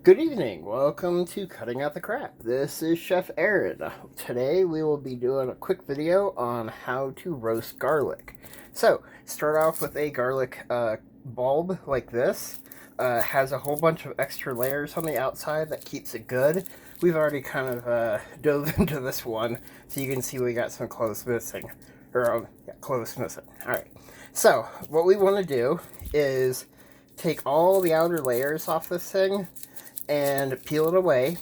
Good evening. Welcome to Cutting Out the Crap. This is Chef Aaron. Today we will be doing a quick video on how to roast garlic. So, start off with a garlic bulb like this. Has a whole bunch of extra layers on the outside that keeps it good. We've already kind of dove into this one, so you can see we got some clothes missing. Clothes missing. Alright. So, what we want to do is take all the outer layers off this thing and peel it away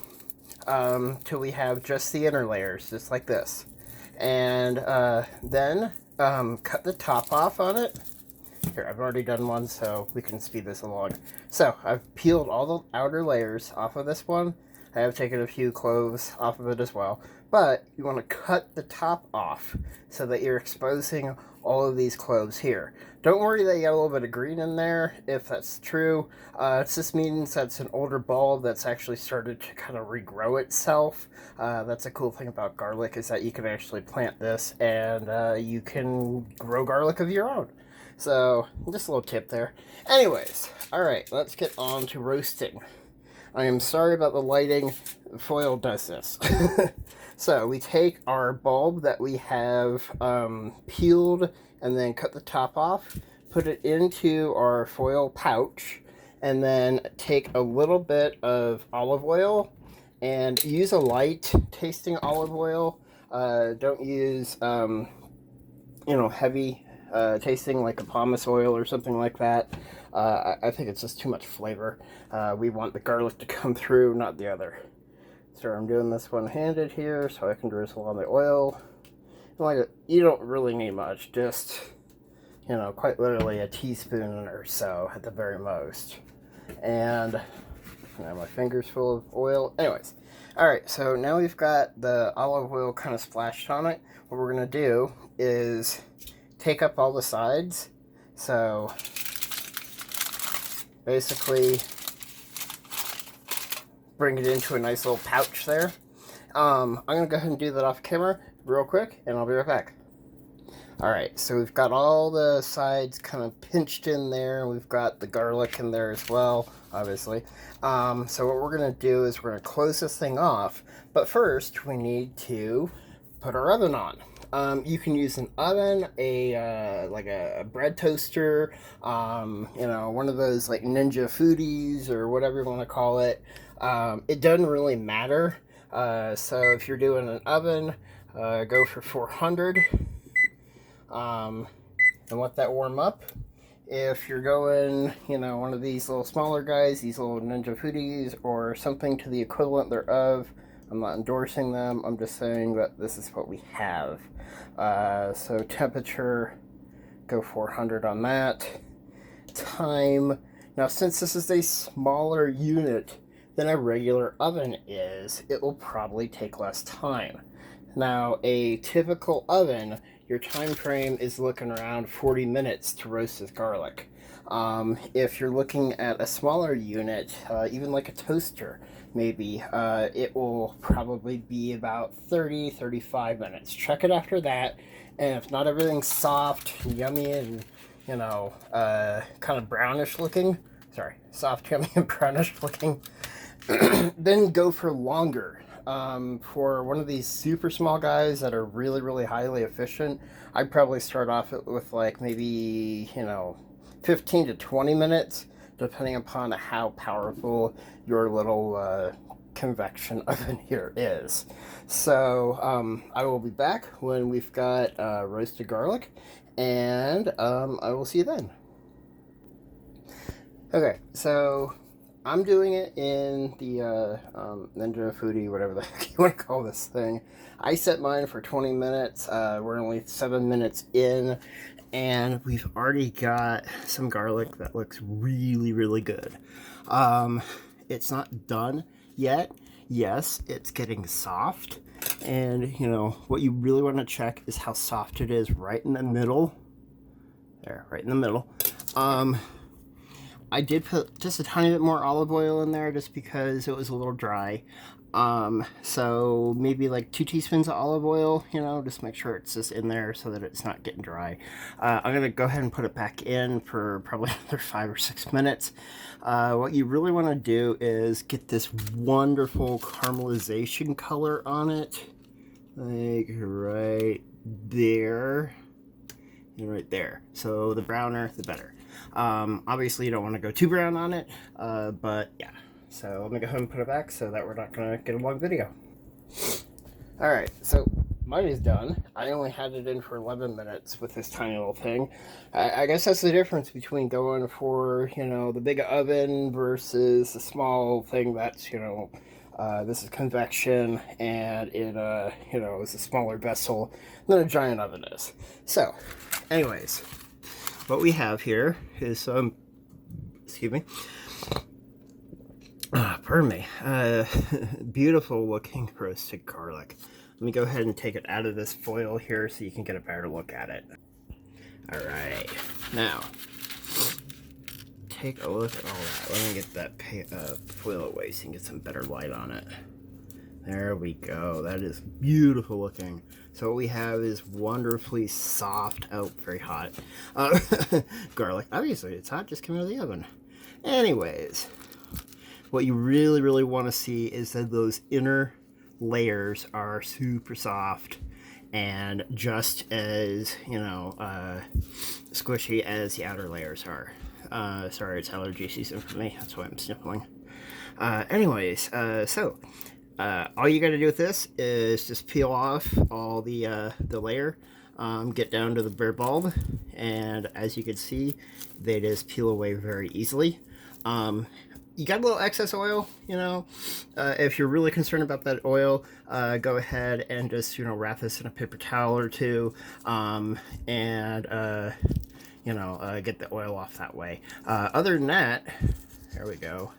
till we have just the inner layers, just like this. And then cut the top off on it. Here, I've already done one, so we can speed this along. So, I've peeled all the outer layers off of this one. I have taken a few cloves off of it as well. But you want to cut the top off so that you're exposing all of these cloves here. Don't worry that you got a little bit of green in there, if that's true. It just means that's an older bulb that's actually started to kind of regrow itself. That's a cool thing about garlic, is that you can actually plant this and you can grow garlic of your own. So, just a little tip there. Anyways, alright, let's get on to roasting. I am sorry about the lighting. Foil does this. So we take our bulb that we have peeled and then cut the top off, put it into our foil pouch, and then take a little bit of olive oil and use a light tasting olive oil. Don't use heavy tasting like a pomace oil or something like that. I think it's just too much flavor. We want the garlic to come through, not the other. So I'm doing this one-handed here so I can drizzle on the oil. You don't really need much, just, quite literally a teaspoon or so at the very most. And my finger's full of oil. Anyways, alright, so now we've got the olive oil kind of splashed on it. What we're going to do is take up all the sides. So basically bring it into a nice little pouch there. I'm gonna go ahead and do that off camera real quick, and I'll be right back. Alright, so we've got all the sides kind of pinched in there. We've got the garlic in there as well, obviously. So what we're gonna do is we're gonna close this thing off, but first we need to put our oven on. You can use an oven, like a bread toaster, one of those like Ninja Foodies or whatever you want to call it. It doesn't really matter. So if you're doing an oven, go for 400 and let that warm up. If you're going, one of these little smaller guys, these little Ninja Foodies or something to the equivalent thereof, I'm not endorsing them. I'm just saying that this is what we have. So temperature, go 400 on that. Time. Now, since this is a smaller unit than a regular oven is, it will probably take less time. Now, a typical oven, your time frame is looking around 40 minutes to roast this garlic. If you're looking at a smaller unit, even like a toaster, maybe, it will probably be about 30-35 minutes. Check it after that, and if not everything's soft, yummy, and, kind of brownish looking, soft, yummy, and brownish looking, then go for longer. For one of these super small guys that are really, really highly efficient, I'd probably start off with like maybe, 15 to 20 minutes, depending upon how powerful your little convection oven here is. So I will be back when we've got roasted garlic, and I will see you then. Okay, so I'm doing it in the Ninja Foodie, whatever the heck you want to call this thing. I set mine for 20 minutes. We're only 7 minutes in, and we've already got some garlic that looks really, really good. It's not done yet. Yes, it's getting soft, and what you really want to check is how soft it is right in the middle. There, right in the middle. I did put just a tiny bit more olive oil in there just because it was a little dry. So maybe like 2 teaspoons of olive oil, you know, just make sure it's just in there so that it's not getting dry. I'm gonna go ahead and put it back in for probably another 5 or 6 minutes. What you really want to do is get this wonderful caramelization color on it, like right there and right there. So the browner, the better. Obviously, you don't want to go too brown on it, but yeah. So let me go ahead and put it back so that we're not going to get a long video. Alright, so mine is done. I only had it in for 11 minutes with this tiny little thing. I guess that's the difference between going for, you know, the big oven versus the small thing that's, you know, this is convection and it, you know, is a smaller vessel than a giant oven is. So, anyways, what we have here is some, excuse me, pardon me, beautiful looking roasted garlic. Let me go ahead and take it out of this foil here so you can get a better look at it. Alright, now, take a look at all that. Let me get that foil away so you can get some better light on it. There we go. That is beautiful looking. So what we have is wonderfully soft, very hot, garlic. Obviously, it's hot, just coming out of the oven. Anyways, what you really, really want to see is that those inner layers are super soft and just as, you know, squishy as the outer layers are. Sorry, it's allergy season for me. That's why I'm sniffling. Anyways, so all you got to do with this is just peel off all the layer, get down to the bare bulb, and as you can see, they just peel away very easily. You got a little excess oil, you know, if you're really concerned about that oil, go ahead and just, you know, wrap this in a paper towel or two, and, you know, get the oil off that way. Other than that, there we go.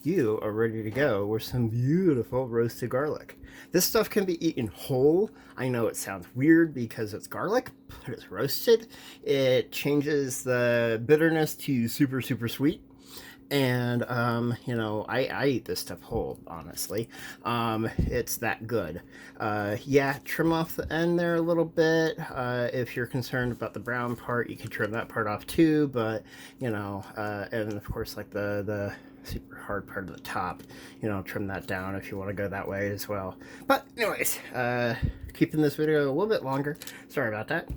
You are ready to go with some beautiful roasted garlic. This stuff can be eaten whole. I know it sounds weird because it's garlic, but it's roasted. It changes the bitterness to super, super sweet. And, you know, I eat this stuff whole, honestly. It's that good. Yeah, trim off the end there a little bit. If you're concerned about the brown part, you can trim that part off too, but, you know, and of course, like the super hard part of the top, you know, trim that down if you want to go that way as well. But anyways, keeping this video a little bit longer, sorry about that.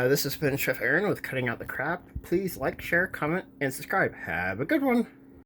This has been Chef Aaron with Cutting Out the Crap. Please like, share, comment, and subscribe. Have a good one.